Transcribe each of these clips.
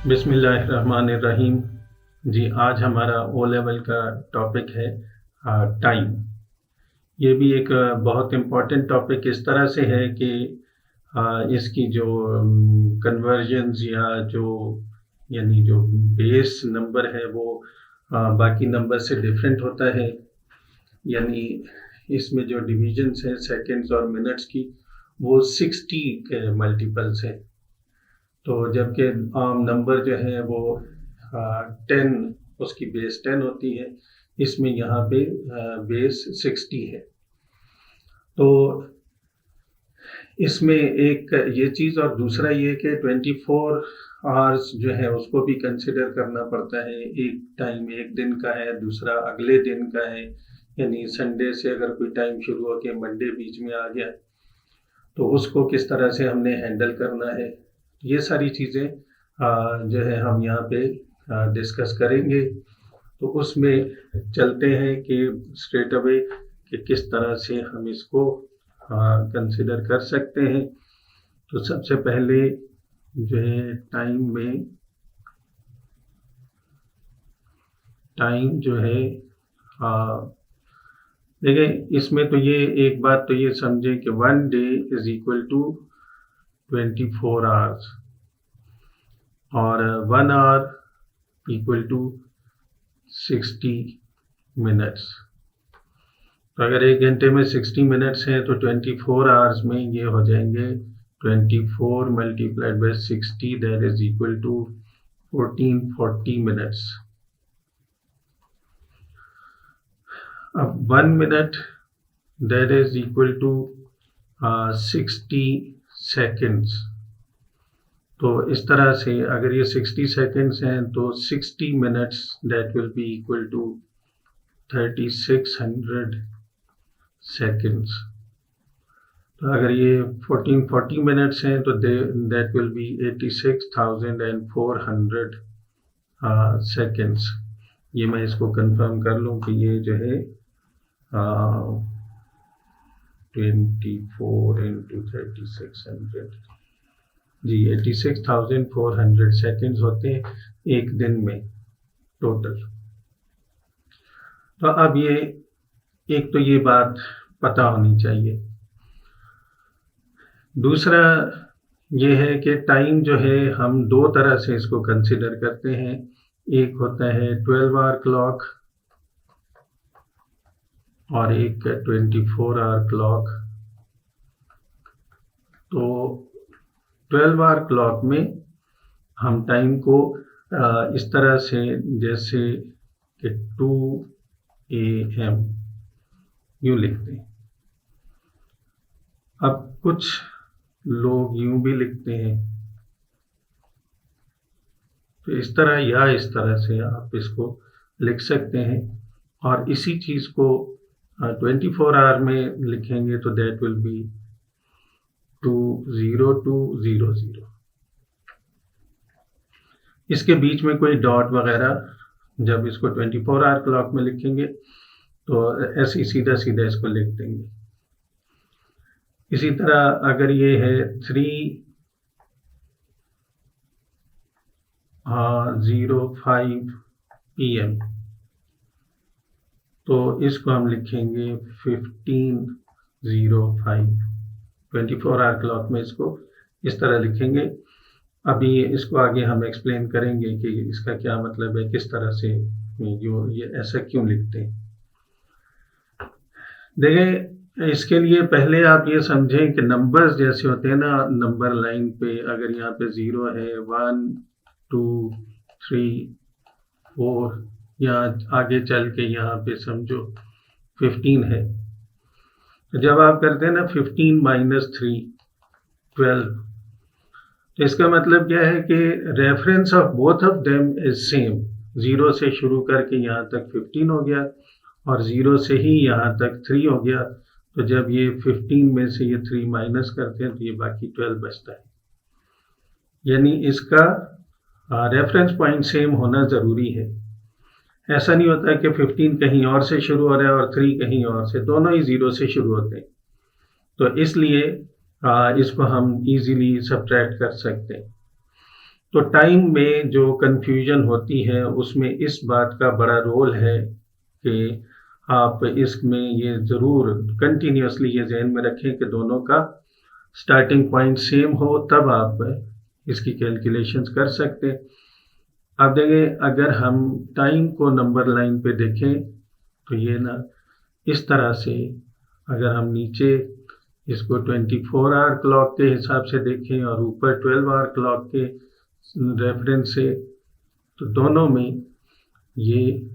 बिस्मिल्लाहिर्रहमानिर्रहीम। जी, आज हमारा ओ लेवल का टॉपिक है टाइम। ये भी एक बहुत इम्पोर्टेंट टॉपिक इस तरह से है कि इसकी जो कन्वर्जन्स या जो यानी जो बेस नंबर है वो बाकी नंबर से डिफरेंट होता है। यानी इसमें जो डिविजन्स हैं सेकंड्स और मिनट्स की वो 60 के मल्टीपल्स हैं। तो जबकि आम नंबर जो है वो 10 उसकी बेस 10 होती है, इसमें यहाँ पे बेस 60 है। तो इसमें एक ये चीज़ और दूसरा ये कि 24 आवर्स जो है उसको भी कंसिडर करना पड़ता है। एक टाइम एक दिन का है, दूसरा अगले दिन का है। यानी संडे से अगर कोई टाइम शुरू हो के मंडे बीच में आ गया तो उसको किस तरह से हमने हैंडल करना है, ये सारी चीज़ें जो है हम यहाँ पे डिस्कस करेंगे। तो उसमें चलते हैं कि स्ट्रेट अवे कि किस तरह से हम इसको कंसिडर कर सकते हैं। तो सबसे पहले जो है टाइम जो है देखिए, इसमें तो ये एक बात तो ये समझें कि 1 day is equal to 24 hours और 1 आवर इक्वल टू 60 मिनट्स। तो अगर एक घंटे में 60 मिनट्स हैं तो 24 आवर्स में ये हो जाएंगे 24 multiplied by 60 that is equal to 1440 minutes. अब 1 minute that is equal to 60 seconds. तो इस तरह से अगर ये 60 सेकेंड्स हैं तो 60 minutes that will be equal to 3600 seconds. तो अगर ये 1440 मिनट्स हैं तो दैट विल बी 86,400 सेकेंड्स। ये मैं इसको कंफर्म कर लूँ कि ये जो है 24 इंटू 3600 जी 86,400 सेकेंड्स होते हैं एक दिन में टोटल। तो अब ये एक तो ये बात पता होनी चाहिए। दूसरा ये है कि टाइम जो है हम दो तरह से इसको कंसिडर करते हैं। एक होता है 12 आवर क्लॉक और एक 24 आवर क्लॉक। तो 12 आवर क्लॉक में हम टाइम को इस तरह से जैसे कि 2 AM यूँ लिखते हैं। अब कुछ लोग यूँ भी लिखते हैं। तो इस तरह या इस तरह से आप इसको लिख सकते हैं और इसी चीज़ को 24 आवर में लिखेंगे तो दैट विल बी 20200। इसके बीच में कोई डॉट वगैरह जब इसको 24 आवर क्लॉक में लिखेंगे तो ऐसे सीधा सीधा इसको लिख देंगे। इसी तरह अगर ये है 3:05 PM तो इसको हम लिखेंगे 15:05। 24 आवर क्लॉक में इसको इस तरह लिखेंगे। अभी इसको आगे हम एक्सप्लेन करेंगे कि इसका क्या मतलब है, किस तरह से ये ऐसा क्यों लिखते हैं। देखें, इसके लिए पहले आप ये समझें कि नंबर्स जैसे होते हैं ना, नंबर लाइन पे अगर यहाँ पे 0 है, 1 2 3 4 या आगे चल के यहाँ पे समझो 15 है। तो जब आप करते हैं ना 15 माइनस 3 12, तो इसका मतलब क्या है कि reference of both of them is same. 0 से शुरू करके यहाँ तक 15 हो गया और 0 से ही यहाँ तक 3 हो गया। तो जब ये 15 में से ये 3 माइनस करते हैं तो ये बाकी 12 बचता है। यानी इसका रेफरेंस पॉइंट सेम होना ज़रूरी है। ऐसा नहीं होता कि 15 कहीं और से शुरू हो रहा है और 3 कहीं और से, दोनों ही 0 से शुरू होते हैं। तो इसलिए इसको हम इजीली सब्ट्रैक्ट कर सकते हैं। तो टाइम में जो कन्फ्यूजन होती है उसमें इस बात का बड़ा रोल है कि आप इसमें ये ज़रूर कंटिन्यूसली ये ज़हन में रखें कि दोनों का स्टार्टिंग पॉइंट सेम हो, तब आप इसकी कैलकुलेशंस कर सकते हैं। अब देखिए, अगर हम टाइम को नंबर लाइन पे देखें तो ये ना इस तरह से, अगर हम नीचे इसको 24 आवर क्लॉक के हिसाब से देखें और ऊपर 12 आवर क्लॉक के रेफरेंस से, तो दोनों में ये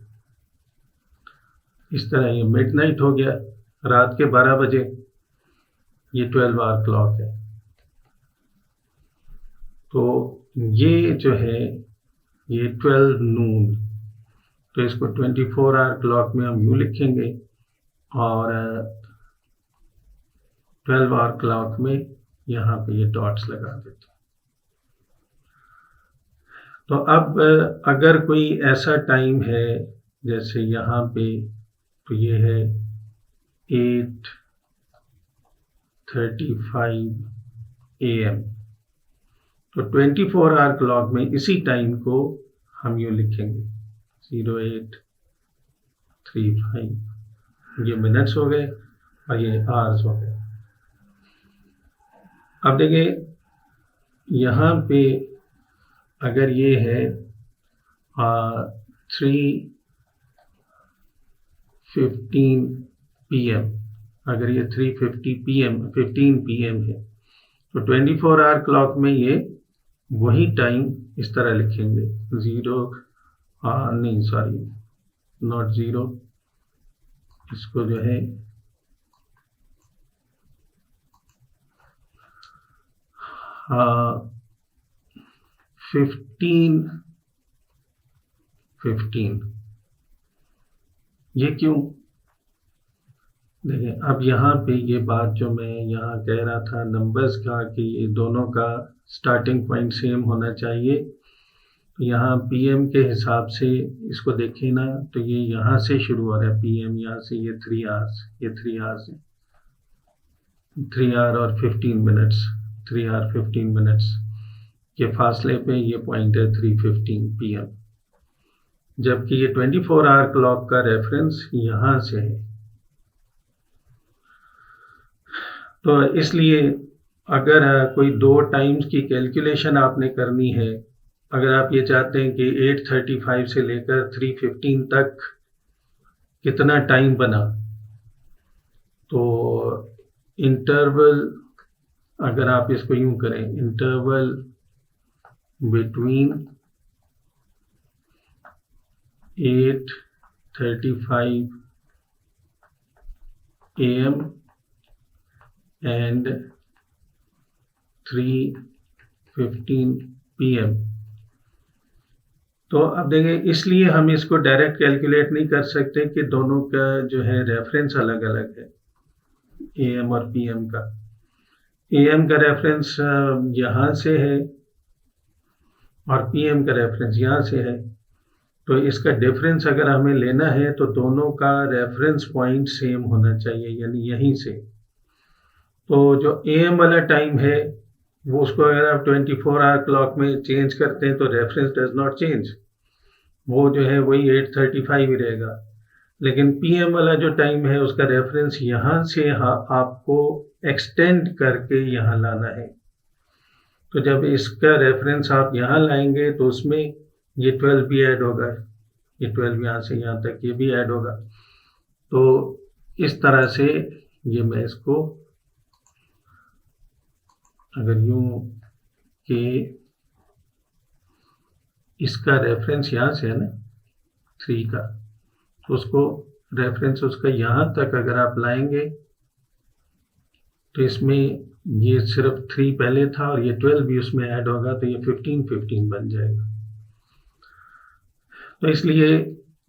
इस तरह ये मिडनाइट हो गया, रात के 12 बजे, ये 12 आवर क्लॉक है। तो ये जो है ये 12 नून, तो इसको 24 आवर क्लॉक में हम यूँ लिखेंगे और 12 आवर क्लॉक में यहाँ पे ये डॉट्स लगा देते हैं। तो अब अगर कोई ऐसा टाइम है जैसे यहाँ पे, तो ये है 8:35 AM, तो 24 आवर क्लॉक में इसी टाइम को हम यूँ लिखेंगे 08:35, ये मिनट्स हो गए और ये आवर्स हो गए। अब देखिए, यहाँ पे अगर ये है 3:15 PM, अगर ये 3:15 PM है, तो 24 आवर क्लॉक में ये वही टाइम इस तरह लिखेंगे, नॉट ज़ीरो, इसको जो है 15, ये क्यों? देखिए, अब यहाँ पे ये बात जो मैं यहाँ कह रहा था नंबर्स का कि ये दोनों का स्टार्टिंग पॉइंट सेम होना चाहिए, तो यहाँ PM के हिसाब से इसको देखें ना, तो ये यहाँ से शुरू हो रहा है PM, यहाँ से ये 3 आवर्स, ये 3 आवर्स है, 3 आवर और 15 मिनट्स, 3 आवर 15 मिनट्स के फासले पे ये पॉइंट है 3:15 PM, जबकि ये 24 आवर क्लॉक का रेफरेंस यहाँ से है। तो इसलिए अगर कोई दो टाइम्स की कैलकुलेशन आपने करनी है, अगर आप ये चाहते हैं कि 8:35 से लेकर 3:15 तक कितना टाइम बना, तो इंटरवल, अगर आप इसको यूं करें, interval between 8:35 AM and 3:15 PM, तो अब देखिए, इसलिए हम इसको डायरेक्ट कैलकुलेट नहीं कर सकते कि दोनों का जो है रेफरेंस अलग अलग है, AM और PM का। AM का रेफरेंस यहाँ से है और PM का रेफरेंस यहाँ से है, तो इसका डिफरेंस अगर हमें लेना है तो दोनों का रेफरेंस पॉइंट सेम होना चाहिए, यानी यहीं से। तो जो AM वाला टाइम है वो, उसको अगर आप 24 आवर क्लॉक में चेंज करते हैं तो रेफरेंस डज नॉट चेंज, वो जो है वही 8:35 ही रहेगा। लेकिन PM वाला जो टाइम है उसका रेफरेंस यहाँ से आपको एक्सटेंड करके यहाँ लाना है, तो जब इसका रेफरेंस आप यहाँ लाएंगे तो उसमें ये 12 भी ऐड होगा, ये 12 यहाँ से यहाँ तक ये भी ऐड होगा। तो इस तरह से ये मैं इसको अगर यूं कि इसका रेफरेंस यहाँ से है ना 3 का, तो उसको रेफरेंस उसका यहाँ तक अगर आप लाएंगे तो इसमें ये सिर्फ 3 पहले था और ये 12 भी उसमें ऐड होगा, तो ये 15 बन जाएगा। तो इसलिए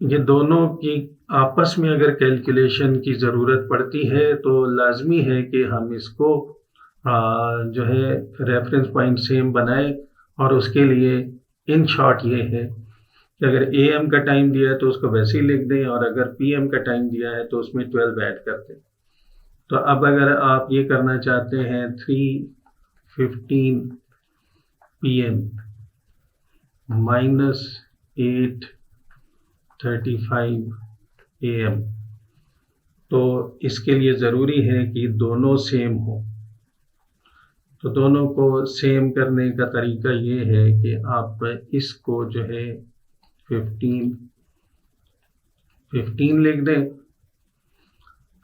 ये दोनों की आपस में अगर कैलकुलेशन की ज़रूरत पड़ती है तो लाजमी है कि हम इसको जो है रेफरेंस पॉइंट सेम बनाए, और उसके लिए इन शॉर्ट ये है कि अगर AM का टाइम दिया है तो उसको वैसे ही लिख दें, और अगर PM का टाइम दिया है तो उसमें 12 ऐड कर दें। तो अब अगर आप ये करना चाहते हैं 3:15 PM -8:35 AM। तो इसके लिए ज़रूरी है कि दोनों सेम हो। तो दोनों को सेम करने का तरीका ये है कि आप इसको जो है 15 लिख दें।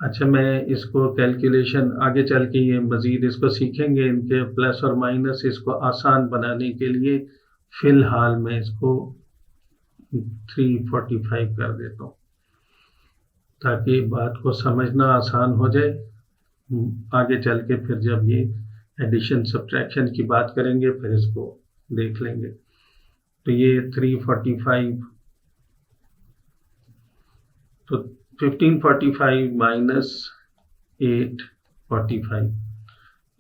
अच्छा, मैं इसको कैलकुलेशन आगे चल के ये मज़ीद इसको सीखेंगे, इनके प्लस और माइनस इसको आसान बनाने के लिए फ़िलहाल मैं इसको 345 कर देता हूँ ताकि बात को समझना आसान हो जाए। आगे चल के फिर जब ये एडिशन सब्ट्रैक्शन की बात करेंगे फिर इसको देख लेंगे। तो ये 345, तो 1545 माइनस 845,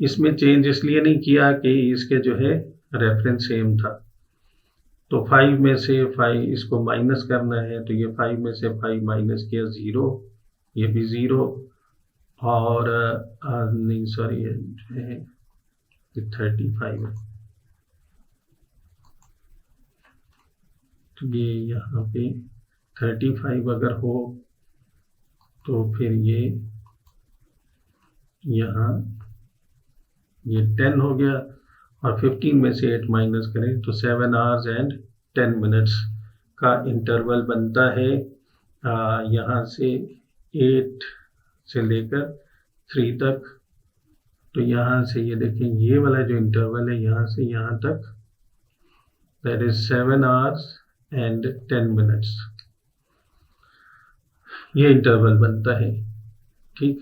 इसमें चेंज इसलिए नहीं किया कि इसके जो है रेफरेंस सेम था। तो 5 में से 5 इसको माइनस करना है, तो ये 5 में से 5 माइनस किया 0, ये भी 0, और नहीं सॉरी ये जो है 35 है। तो ये यहाँ पे 35 अगर हो तो फिर ये यहाँ ये 10 हो गया, और 15 में से 8 माइनस करें तो 7 आवर्स एंड 10 मिनट्स का इंटरवल बनता है। यहाँ से 8 से लेकर 3 तक। तो यहाँ से ये देखें, ये वाला जो इंटरवल है यहाँ से यहाँ तक, that is 7 hours and 10 minutes, ये इंटरवल बनता है। ठीक,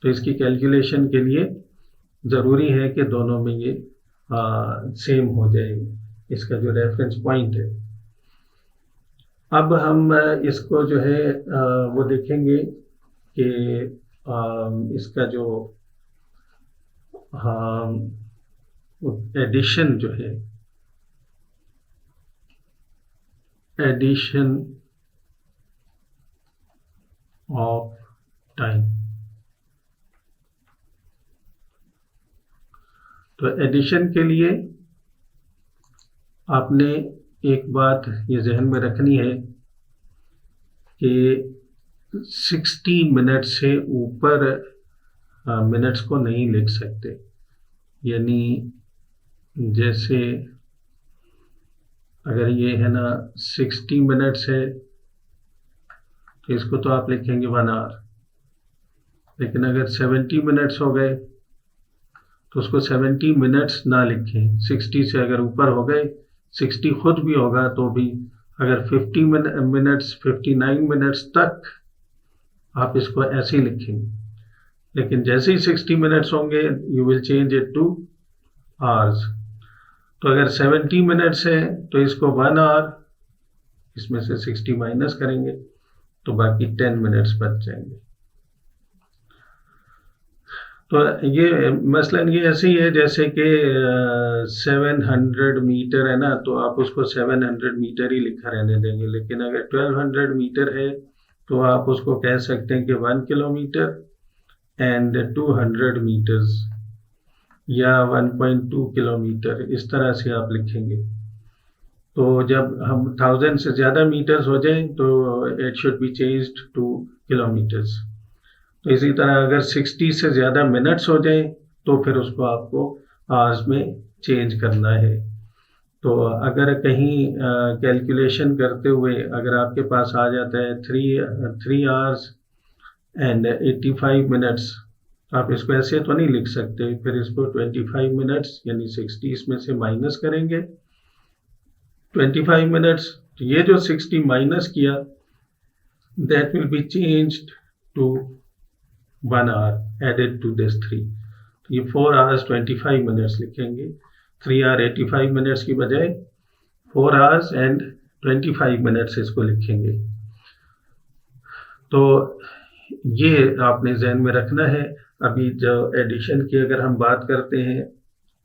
तो इसकी कैलकुलेशन के लिए ज़रूरी है कि दोनों में ये सेम हो जाए, इसका जो रेफरेंस पॉइंट है। अब हम इसको जो है वो देखेंगे कि इसका जो एडिशन जो है, एडिशन ऑफ टाइम। तो एडिशन के लिए आपने एक बात ये जहन में रखनी है कि 60 मिनट से ऊपर मिनट्स को नहीं लिख सकते। यानी जैसे अगर ये है ना 60 मिनट्स है तो इसको तो आप लिखेंगे 1 आवर, लेकिन अगर 70 मिनट्स हो गए तो उसको 70 मिनट्स ना लिखें। 60 से अगर ऊपर हो गए, 60 खुद भी होगा तो भी, अगर 50 मिनट्स 59 मिनट्स तक आप इसको ऐसे ही लिखेंगे, लेकिन जैसे ही 60 मिनट्स होंगे you will change it two hours. तो अगर 70 मिनट्स है तो इसको 1 आवर, इसमें से 60 माइनस करेंगे तो बाकी 10 मिनट्स बच जाएंगे। तो ये मसलन ये ऐसे ही है जैसे कि 700 मीटर है ना, तो आप उसको 700 मीटर ही लिखा रहने देंगे। लेकिन अगर 1200 मीटर है तो आप उसको कह सकते हैं कि 1 किलोमीटर एंड 200 मीटर्स, या 1.2 किलोमीटर, इस तरह से आप लिखेंगे। तो जब हम 1000 से ज़्यादा मीटर्स हो जाएं तो it should be changed to kilometres. तो इसी तरह अगर 60 से ज़्यादा मिनट्स हो जाएं तो फिर उसको आपको आवर्स में चेंज करना है। तो अगर कहीं कैलकुलेशन करते हुए अगर आपके पास आ जाता है 3 आवर्स एंड 85 मिनट्स, आप इसको ऐसे तो नहीं लिख सकते। फिर इसको 25 मिनट्स यानी 60 इसमें से माइनस करेंगे 25 मिनट्स, तो ये जो 60 माइनस किया that will be changed to 1 hour added to this 3। तो ये 4 आवर्स 25 मिनट्स लिखेंगे। 3 आवर 85 मिनट्स की बजाय 4 आवर्स एंड 25 मिनट्स इसको लिखेंगे। तो ये आपने जहन में रखना है। अभी जो एडिशन की अगर हम बात करते हैं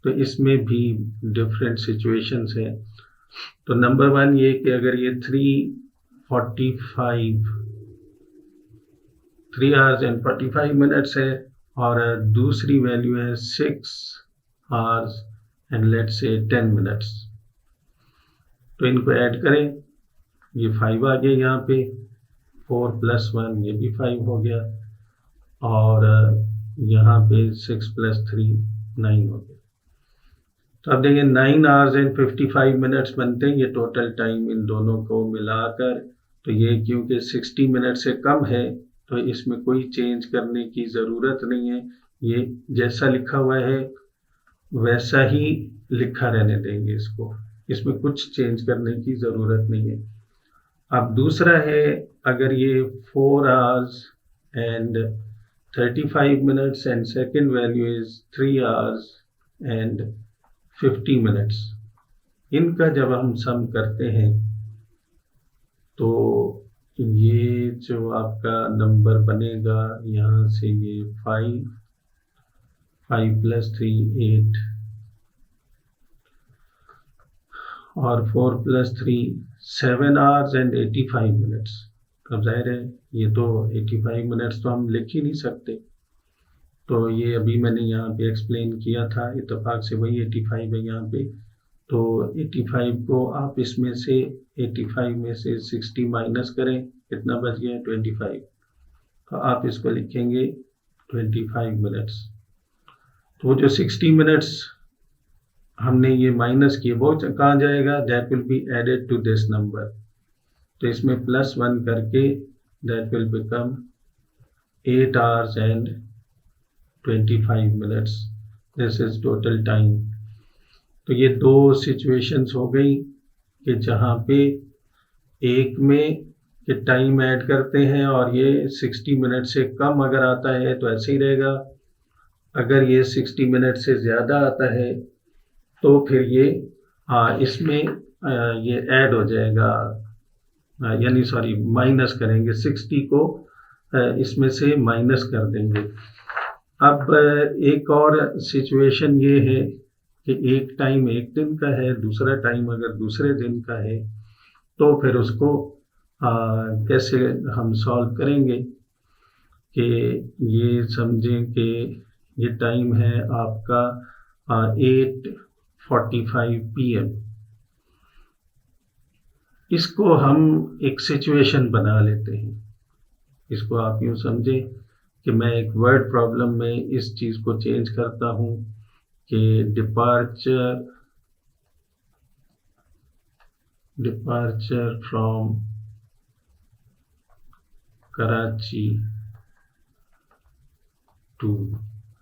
तो इसमें भी डिफरेंट सिचुएशंस हैं। तो नंबर 1 ये कि अगर ये 3 आवर्स एंड 45 मिनट्स है और दूसरी वैल्यू है 6 hours and let's say 10 minutes. तो इनको ऐड करें, ये 5 आ गया यहाँ पे, 4 + 1 ये भी 5 हो गया, और यहाँ पे 6 + 3 9 हो गया। तो अब देखिए 9 आवर्स एंड 55 मिनट्स बनते हैं ये टोटल टाइम इन दोनों को मिलाकर। तो ये क्योंकि 60 मिनट से कम है तो इसमें कोई चेंज करने की ज़रूरत नहीं है, ये जैसा लिखा हुआ है वैसा ही लिखा रहने देंगे इसको, इसमें कुछ चेंज करने की ज़रूरत नहीं है। अब दूसरा है, अगर ये 4 hours and 35 minutes and second value is 3 hours and 50 minutes, इनका जब हम सम करते हैं तो ये जो आपका नंबर बनेगा यहाँ से ये 5 + 3 8 और 4 + 3 7 आवर्स एंड 85 मिनट्स। अब जाहिर है ये तो 85 मिनट्स तो हम लिख ही नहीं सकते, तो ये अभी मैंने यहाँ पे एक्सप्लेन किया था, इत्तेफाक से वही 85 है यहाँ पे। तो 85 को आप इसमें से 85 में से 60 माइनस करें, कितना बच गया 25, तो आप इसको लिखेंगे 25 मिनट्स। तो जो 60 मिनट्स हमने ये माइनस किए वो कहाँ जाएगा, that will be added to this number, तो इसमें +1 करके दैट विल become 8 hours and 25 minutes, this is total time. तो ये दो सिचुएशंस हो गई कि जहाँ पे एक में कि टाइम ऐड करते हैं और ये 60 मिनट से कम अगर आता है तो ऐसे ही रहेगा, अगर ये 60 मिनट से ज़्यादा आता है तो फिर ये इसमें ये ऐड हो जाएगा, यानी सॉरी माइनस करेंगे, 60 को इसमें से माइनस कर देंगे। अब एक और सिचुएशन ये है कि एक टाइम एक दिन का है, दूसरा टाइम अगर दूसरे दिन का है, तो फिर उसको कैसे हम सॉल्व करेंगे कि ये समझें कि ये टाइम है आपका 8:45 PM। इसको हम एक सिचुएशन बना लेते हैं, इसको आप यूँ समझें कि मैं एक वर्ड प्रॉब्लम में इस चीज़ को चेंज करता हूँ कि departure from Karachi to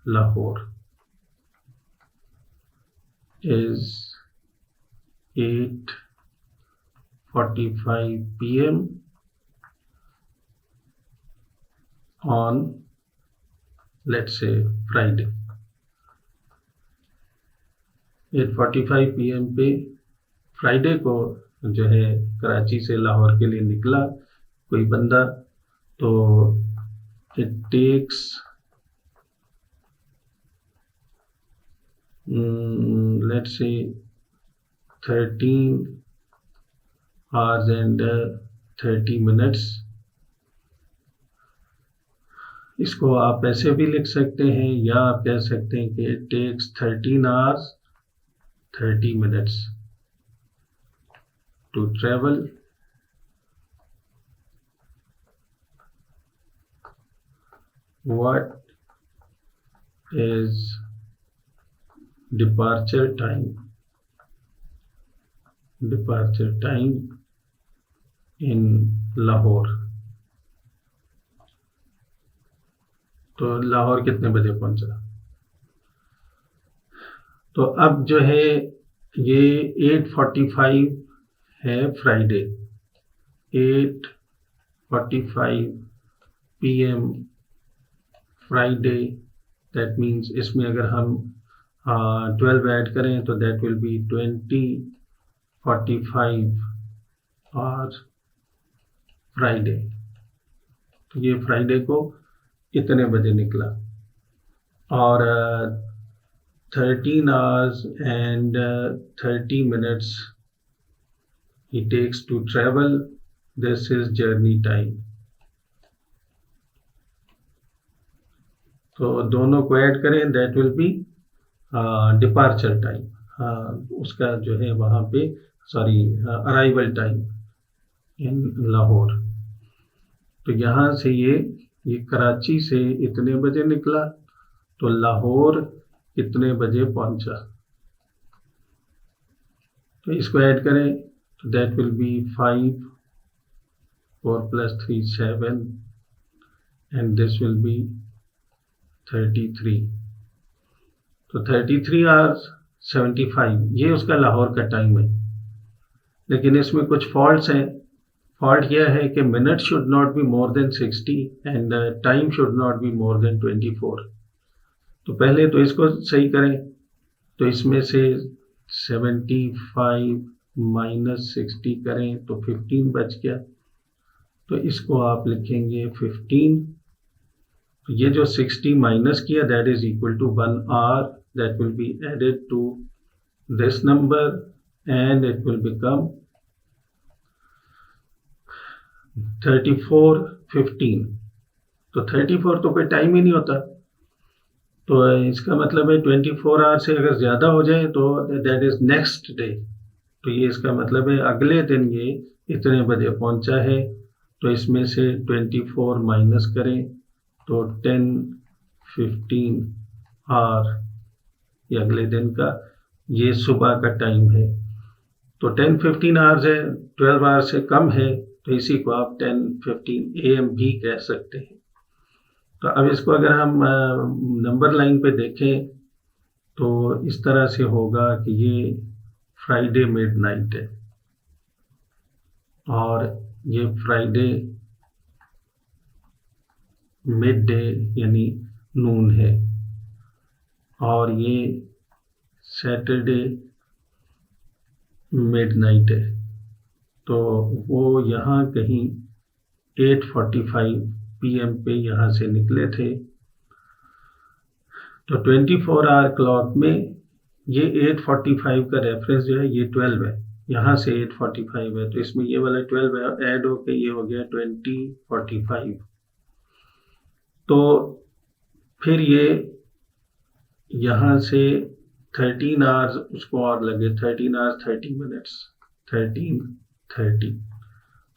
Lahore is 8:45 PM on let's say Friday। 8:45 PM पे फ्राइडे को जो है कराची से लाहौर के लिए निकला कोई बंदा, तो it takes let's say 13 hours and 30 minutes। इसको आप ऐसे भी लिख सकते हैं या आप कह सकते हैं कि it takes 13 hours 30 minutes to travel what is departure time in Lahore। तो लाहौर कितने बजे पहुंचा, तो अब जो है ये 8:45 है Friday, 8:45 PM Friday, that means इसमें अगर हम 12 ऐड करें तो दैट विल बी 20:45 और फ्राइडे। तो ये फ्राइडे को इतने बजे निकला, और 13 hours and 30 minutes he takes to travel, this is journey time। तो दोनों को ऐड करें that will B departure time, उसका जो है वहाँ पे अराइवल टाइम इन लाहौर। तो यहाँ से ये कराची से इतने बजे निकला, तो लाहौर कितने बजे पहुंचा, तो इसको ऐड करें तो that will B 5, 4 + 3 7 and this will be 33। तो 33 आवर्स 75 ये उसका लाहौर का टाइम है। लेकिन इसमें कुछ फॉल्ट्स हैं। फॉल्ट यह है कि minute should not be more than 60 and time should not be more than 24। तो पहले तो इसको सही करें, तो इसमें से 75 - 60 करें तो 15 बच गया। तो इसको आप लिखेंगे 15। तो ये जो 60 माइनस किया that is equal to 1 hour, that will be added to this number and it will become 34 15। तो 34 तो कोई टाइम ही नहीं होता, तो इसका मतलब है 24 आवर से अगर ज़्यादा हो जाए तो दैट इज नेक्स्ट डे। तो ये इसका मतलब है अगले दिन ये इतने बजे पहुंचा है। तो इसमें से 24 माइनस करें तो 10 15 आवर ये अगले दिन का, ये सुबह का टाइम है। तो 10 15 आवर्स है, 12 आवर से कम है, तो इसी को आप 10 15 AM भी कह सकते हैं। तो अब इसको अगर हम नंबर लाइन पे देखें तो इस तरह से होगा कि ये फ्राइडे मिडनाइट है और ये फ्राइडे मिड डे यानी नून है और ये सैटरडे मिडनाइट है। तो वो यहाँ कहीं 8:45 PM पे यहाँ से निकले थे। तो 24 आवर क्लॉक में ये 8:45 का रेफरेंस जो है ये 12 है, यहाँ से 8:45 है, तो इसमें ये वाला 12 है, ऐड होके ये हो गया 20:45। तो फिर ये यहाँ से 13 आवर्स उसको और लगे, 13 आवर्स 30 मिनट्स 13:30।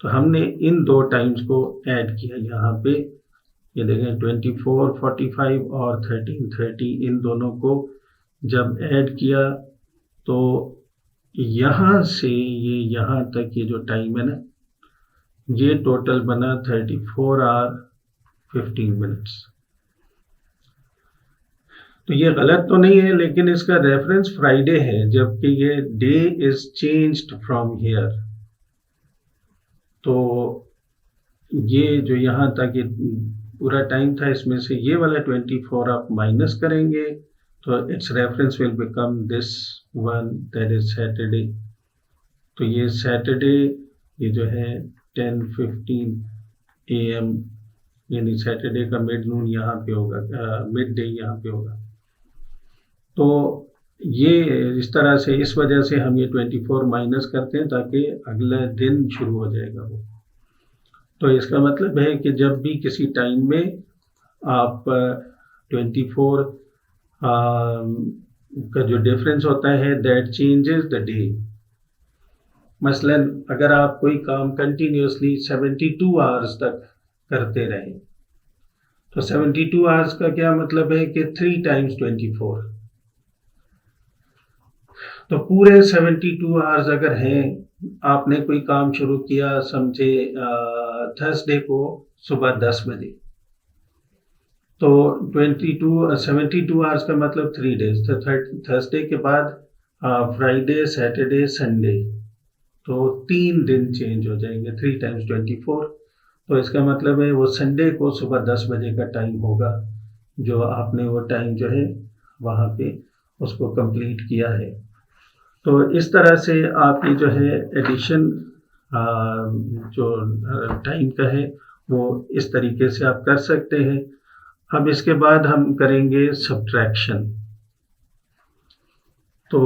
तो हमने इन दो टाइम्स को ऐड किया यहाँ पे, ये देखें 24:45 और 13:30, इन दोनों को जब ऐड किया तो यहाँ से ये यहाँ तक ये जो टाइम है ना, ये टोटल बना 34 आवर 15 मिनट्स। तो ये गलत तो नहीं है, लेकिन इसका रेफरेंस फ्राइडे है, जबकि ये day is changed from here. तो ये जो यहाँ तक ये पूरा टाइम था, इसमें से ये वाला 24 आप माइनस करेंगे तो it's reference will become this one, that is Saturday. तो ये सैटरडे ये जो है 10:15 AM यानी सैटरडे का मिड नून यहाँ पे होगा, मिड डे यहाँ पे होगा। तो ये इस तरह से, इस वजह से हम ये 24 माइनस करते हैं ताकि अगला दिन शुरू हो जाएगा वो। तो इसका मतलब है कि जब भी किसी टाइम में आप 24 का जो डिफरेंस होता है दैट चेंजेस द डे। मसलन अगर आप कोई काम कंटिन्यूसली 72 आवर्स तक करते रहें, तो 72 आवर्स का क्या मतलब है कि 3 × 24। तो पूरे 72 आवर्स अगर हैं, आपने कोई काम शुरू किया समझे थर्सडे को सुबह 10 बजे, तो 72 आवर्स का मतलब 3 डेज। तो थर्सडे के बाद फ्राइडे सैटरडे संडे, तो 3 दिन चेंज हो जाएंगे, 3 × 24। तो इसका मतलब है वो संडे को सुबह 10 बजे का टाइम होगा जो आपने वो टाइम जो है वहाँ पे उसको कंप्लीट किया है। तो इस तरह से आप ये जो है एडिशन जो टाइम का है वो इस तरीके से आप कर सकते हैं। अब इसके बाद हम करेंगे सब्ट्रैक्शन। तो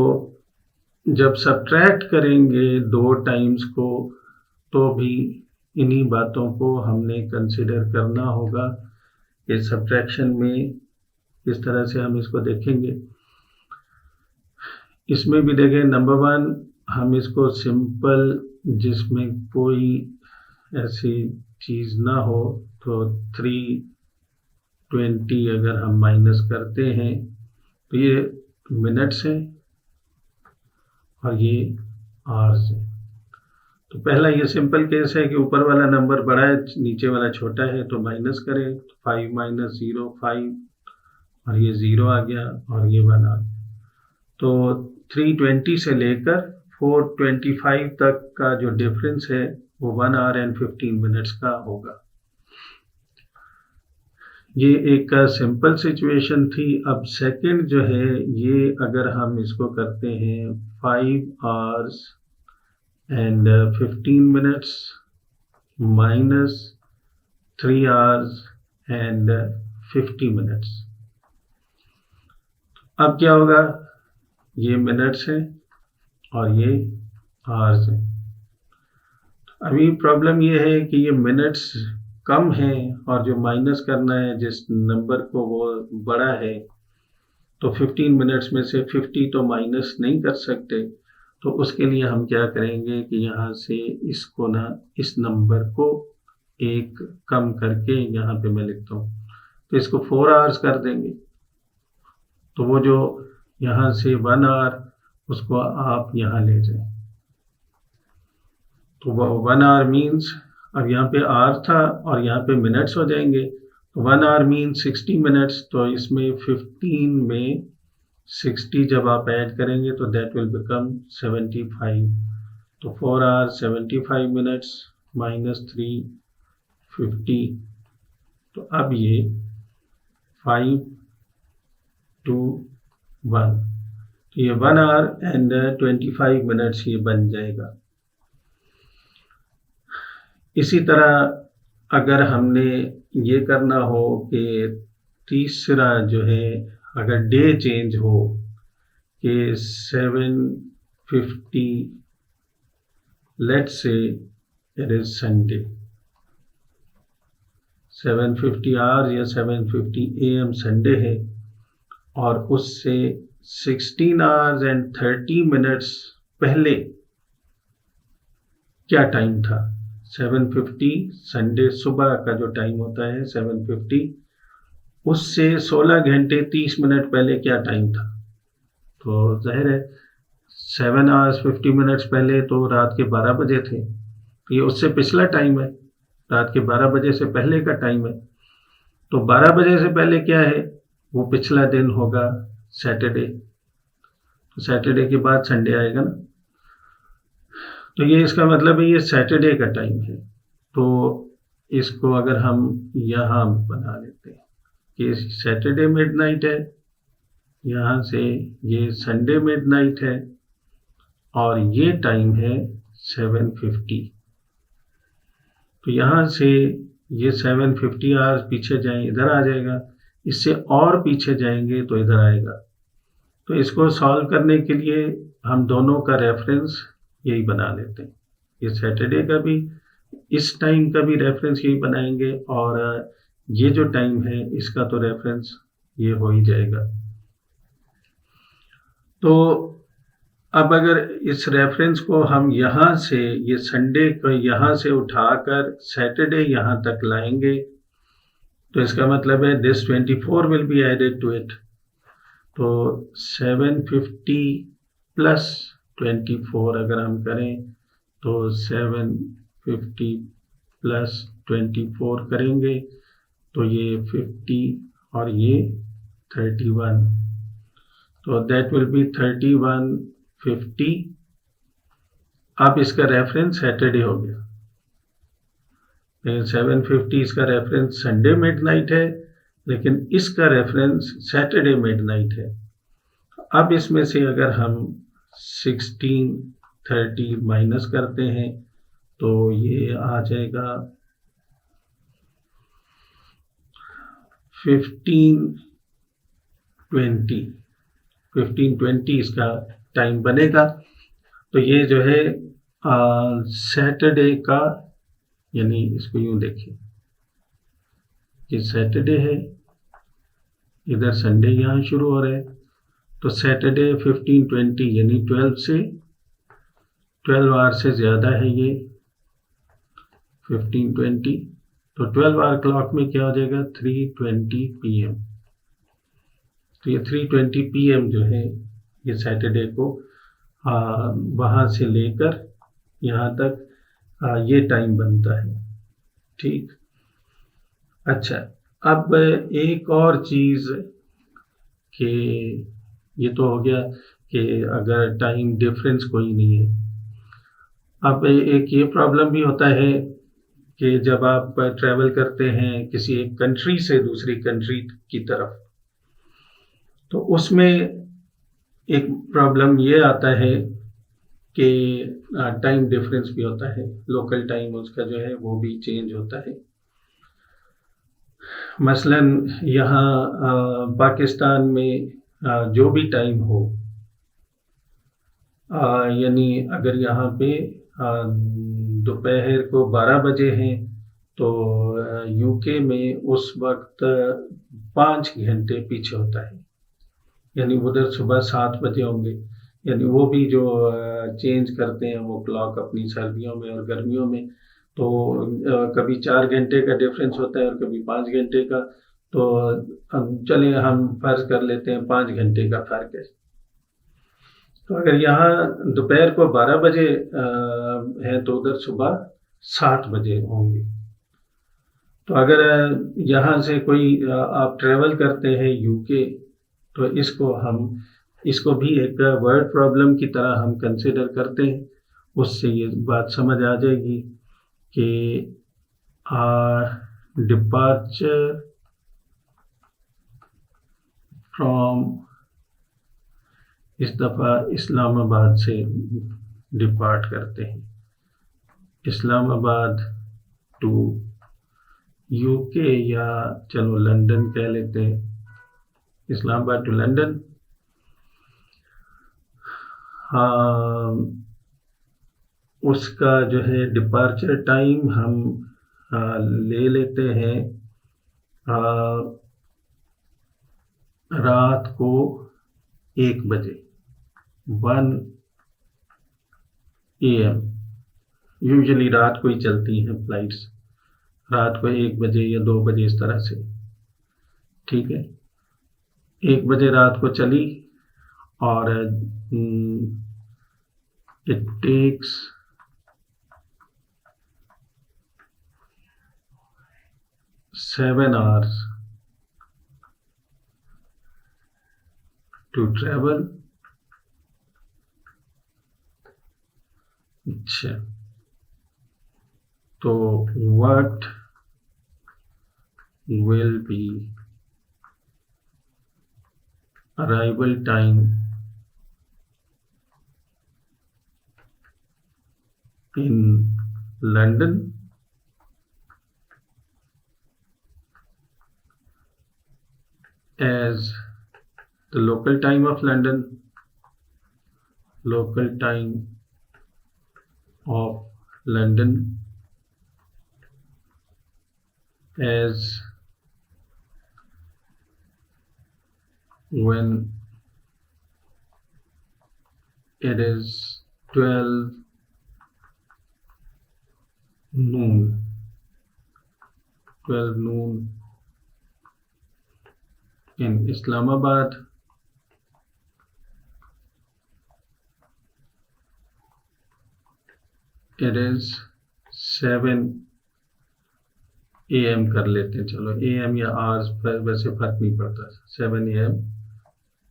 जब सब्ट्रैक्ट करेंगे दो टाइम्स को, तो भी इन्हीं बातों को हमने कंसिडर करना होगा कि सब्ट्रैक्शन में किस तरह से हम इसको देखेंगे। इसमें भी देखें, नंबर 1 हम इसको सिंपल जिसमें कोई ऐसी चीज़ ना हो तो 320 अगर हम माइनस करते हैं तो ये मिनट्स हैं और ये आवर्स है। तो पहला ये सिंपल केस है कि ऊपर वाला नंबर बड़ा है, नीचे वाला छोटा है, तो माइनस करें। 5 माइनस 0 5 और ये 0 आ गया और ये 1 आ गया। तो 320 से लेकर 425 तक का जो डिफरेंस है वो 1 आवर एंड 15 मिनट्स का होगा। ये एक सिंपल सिचुएशन थी। अब सेकंड जो है ये अगर हम इसको करते हैं 5 hours and 15 minutes minus 3 hours and 50 minutes. अब क्या होगा, ये मिनट्स है और ये आवर्स है। अभी प्रॉब्लम ये है कि ये मिनट्स कम है और जो माइनस करना है जिस नंबर को वो बड़ा है, तो 15 मिनट्स में से 50 तो माइनस नहीं कर सकते। तो उसके लिए हम क्या करेंगे कि यहाँ से इसको ना, इस नंबर को एक कम करके यहाँ पे मैं लिखता हूँ, तो इसको 4 आवर्स कर देंगे। तो वो जो यहाँ से 1 आवर उसको आप यहाँ ले जाएं, तो वो 1 आवर मीन्स, अब यहाँ पे आवर था और यहाँ पे मिनट्स हो जाएंगे, तो 1 आवर मीन्स 60 मिनट्स। तो इसमें 15 में 60 जब आप ऐड करेंगे तो दैट विल बिकम 75। तो 4 आवर 75 मिनट्स माइनस 3 50। तो अब ये 5 2 1, तो ये 1 आवर एंड 25 मिनट्स ये बन जाएगा। इसी तरह अगर हमने ये करना हो कि तीसरा जो है अगर डे चेंज हो कि 7:50, let's say it is Sunday, 7:50 hours या 7:50 AM संडे है और उससे 16 आवर्स एंड 30 मिनट्स पहले क्या टाइम था। 7:50 संडे सुबह का जो टाइम होता है 7:50, उससे 16 घंटे 30 मिनट पहले क्या टाइम था। तो जाहिर है 7 आवर्स 50 मिनट्स पहले तो रात के 12 बजे थे, तो ये उससे पिछला टाइम है, रात के 12 बजे से पहले का टाइम है। तो 12 बजे से पहले क्या है, वो पिछला दिन होगा सैटरडे। तो सैटरडे के बाद संडे आएगा ना, तो ये इसका मतलब है ये सैटरडे का टाइम है। तो इसको अगर हम यहाँ बना लेते हैं कि सैटरडे मिडनाइट है, यहाँ से ये संडे मिडनाइट है और ये टाइम है 7:50। तो यहाँ से ये 7:50 आवर्स पीछे जाएं, इधर आ जाएगा, इससे और पीछे जाएंगे तो इधर आएगा। तो इसको सॉल्व करने के लिए हम दोनों का रेफरेंस यही बना लेते हैं। ये सैटरडे का भी, इस टाइम का भी रेफरेंस यही बनाएंगे और ये जो टाइम है इसका तो रेफरेंस ये हो ही जाएगा। तो अब अगर इस रेफरेंस को हम यहाँ से, ये संडे को यहाँ से उठाकर सैटरडे यहाँ तक लाएंगे, तो इसका मतलब है this 24 will be added to it. तो 7:50 प्लस 24 अगर हम करें तो 7:50 प्लस 24 करेंगे तो ये 50 और ये 31, तो दैट विल बी 31:50। अब इसका रेफरेंस सैटरडे हो गया, 7:50 इसका रेफरेंस संडे मिडनाइट है, लेकिन इसका रेफरेंस सैटरडे मिडनाइट है। अब इसमें से अगर हम 16:30 माइनस करते हैं तो ये आ जाएगा 15:20 इसका टाइम बनेगा। तो ये जो है सैटरडे का, यानी इसको यूं देखिए, ये सैटरडे है, इधर संडे यहाँ शुरू हो रहा है, तो सैटरडे 15:20 यानी 12 से 12 आवर से ज़्यादा है ये 15:20, तो 12 आवर क्लॉक में क्या हो जाएगा 3:20 PM। तो ये 3:20 PM जो है ये सैटरडे को वहाँ से लेकर यहाँ तक ये टाइम बनता है। ठीक, अच्छा, अब एक और चीज़ कि ये तो हो गया कि अगर टाइम डिफरेंस कोई नहीं है। अब एक ये प्रॉब्लम भी होता है कि जब आप ट्रैवल करते हैं किसी एक कंट्री से दूसरी कंट्री की तरफ, तो उसमें एक प्रॉब्लम ये आता है कि टाइम डिफरेंस भी होता है, लोकल टाइम उसका जो है वो भी चेंज होता है। मसलन यहाँ पाकिस्तान में जो भी टाइम हो, यानी अगर यहाँ पे दोपहर को 12 बजे हैं तो यूके में उस वक्त 5 घंटे पीछे होता है, यानी उधर सुबह 7 बजे होंगे। यानी वो भी जो चेंज करते हैं वो क्लॉक अपनी सर्दियों में और गर्मियों में, तो कभी 4 घंटे का डिफरेंस होता है और कभी 5 घंटे का। तो हम फर्ज कर लेते हैं 5 घंटे का फर्क है। तो अगर यहाँ दोपहर को 12 बजे है तो उधर सुबह 7 बजे होंगे। तो अगर यहाँ से कोई आप ट्रेवल करते हैं यूके, तो इसको भी एक वर्ड प्रॉब्लम की तरह हम कंसिडर करते हैं। उससे ये बात समझ आ जाएगी कि डिपार्चर फ्रॉम, इस दफ़ा इस्लामाबाद से डिपार्ट करते हैं, इस्लामाबाद टू यूके, या चलो लंदन कह लेते हैं, इस्लामाबाद टू लंदन। हाँ, उसका जो है डिपार्चर टाइम हम ले लेते हैं रात को 1 बजे 1 AM। यूजुअली रात को ही चलती हैं फ्लाइट्स, रात को 1 बजे या 2 बजे इस तरह से। ठीक है, 1 बजे रात को चली और it takes 7 hours to travel। अच्छा, तो what will be arrival time in London as the local time of London, local time of London as when it is 12 noon, 12 noon in Islamabad, it is 7 AM कर लेते हैं, चलो AM या hours per वैसे फर्क नहीं पड़ता, 7 AM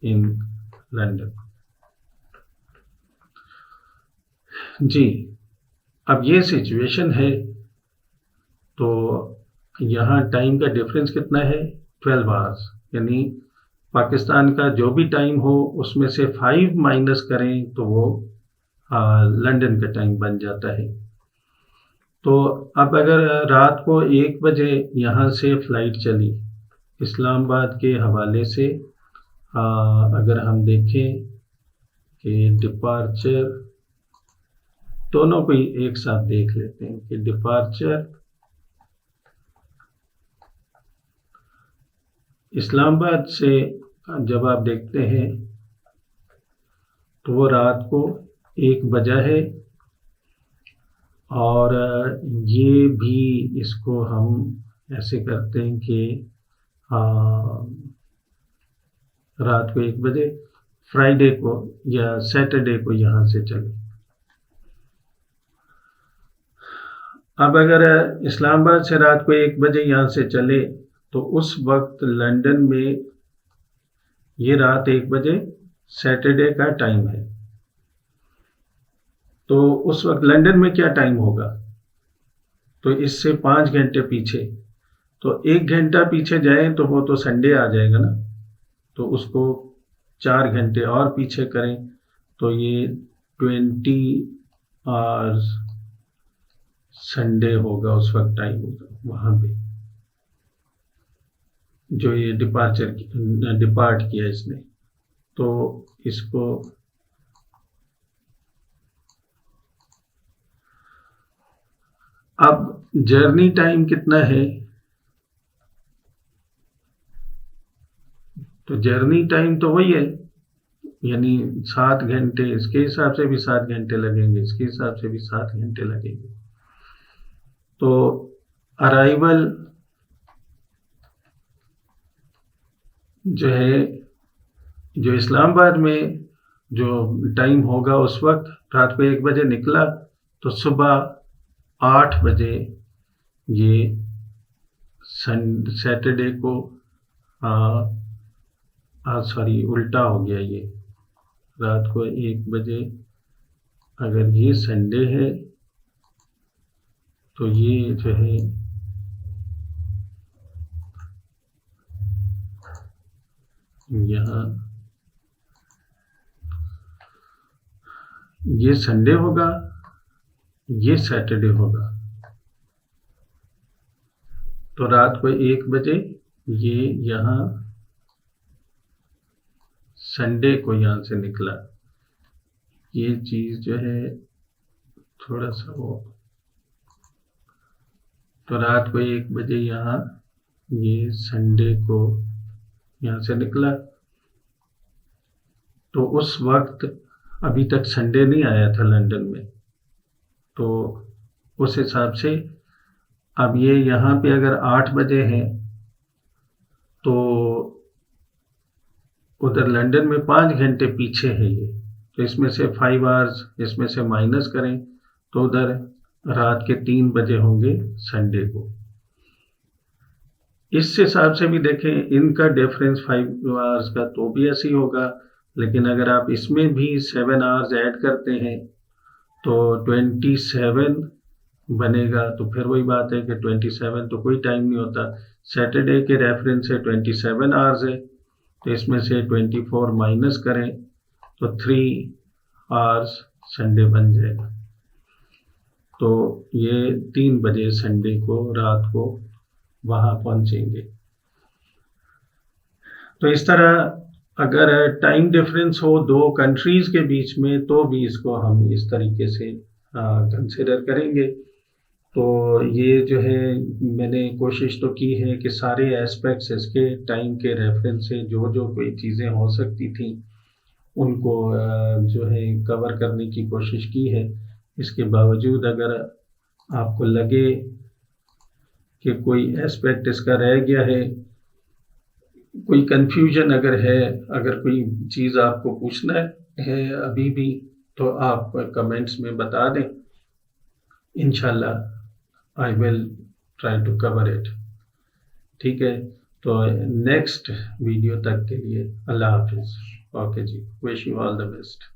in London. जी, अब ये सिचुएशन है, तो यहाँ टाइम का डिफरेंस कितना है 12 आवर्स, यानी पाकिस्तान का जो भी टाइम हो उसमें से 5 माइनस करें तो वो लंदन का टाइम बन जाता है। तो अब अगर रात को 1 बजे यहाँ से फ्लाइट चली इस्लामाबाद के हवाले से, अगर हम देखें कि डिपार्चर, दोनों को ही एक साथ देख लेते हैं कि डिपार्चर इस्लामाबाद से जब आप देखते हैं तो वो रात को 1 बजा है और ये भी इसको हम ऐसे करते हैं कि रात को 1 बजे फ्राइडे को या सैटरडे को यहाँ से चले। अब अगर इस्लामाबाद से रात को 1 बजे यहाँ से चले तो उस वक्त लंदन में ये रात 1 बजे सैटरडे का टाइम है। तो उस वक्त लंदन में क्या टाइम होगा? तो इससे 5 घंटे पीछे, तो 1 घंटा पीछे जाए तो वो तो संडे आ जाएगा ना, तो उसको 4 घंटे और पीछे करें तो ये 20 आवर्स संडे होगा, उस वक्त टाइम होगा वहां पे जो ये डिपार्ट किया इसने। तो इसको अब जर्नी टाइम कितना है? तो जर्नी टाइम तो वही है, यानी 7 घंटे, इसके हिसाब से भी 7 घंटे लगेंगे, इसके हिसाब से भी 7 घंटे लगेंगे। तो अराइवल जो है, जो इस्लामाबाद में जो टाइम होगा उस वक्त रात को 1 बजे निकला तो सुबह 8 बजे ये सैटरडे को सॉरी उल्टा हो गया, ये रात को 1 बजे अगर ये संडे है तो ये जो है यहाँ ये संडे होगा, ये सैटरडे होगा। तो रात को 1 बजे ये यहाँ संडे को यहाँ से निकला, ये चीज जो है थोड़ा सा वो, तो रात को 1 बजे यहाँ ये संडे को यहाँ से निकला। तो उस वक्त अभी तक संडे नहीं आया था लंदन में, तो उस हिसाब से अब ये यहाँ पे अगर 8 बजे है तो उधर लंदन में 5 घंटे पीछे है ये, तो इसमें से 5 आवर्स इसमें से माइनस करें तो उधर रात के 3 बजे होंगे संडे को। इस हिसाब से भी देखें, इनका डिफरेंस 5 आवर्स का तो भी ऐसे ही होगा, लेकिन अगर आप इसमें भी 7 आवर्स ऐड करते हैं तो 27 बनेगा। तो फिर वही बात है कि 27 तो कोई टाइम नहीं होता, सैटरडे के रेफरेंस से 27 आवर्स है, तो इसमें से 24 माइनस करें तो 3 आवर्स संडे बन जाएगा। तो ये 3 बजे संडे को रात को वहां पहुंचेंगे। तो इस तरह अगर टाइम डिफरेंस हो 2 कंट्रीज के बीच में तो भी इसको हम इस तरीके से कंसिडर करेंगे। तो ये जो है मैंने कोशिश तो की है कि सारे एस्पेक्ट्स इसके टाइम के रेफरेंस से जो जो कोई चीज़ें हो सकती थी उनको जो है कवर करने की कोशिश की है। इसके बावजूद अगर आपको लगे कि कोई एस्पेक्ट इसका रह गया है, कोई कंफ्यूजन अगर है, अगर कोई चीज़ आपको पूछना है अभी भी, तो आप कमेंट्स में बता दें, इंशाल्लाह I will try to cover it. ठीक है, तो नेक्स्ट वीडियो तक के लिए अल्लाह हाफिज़। ओके जी, wish you all the best.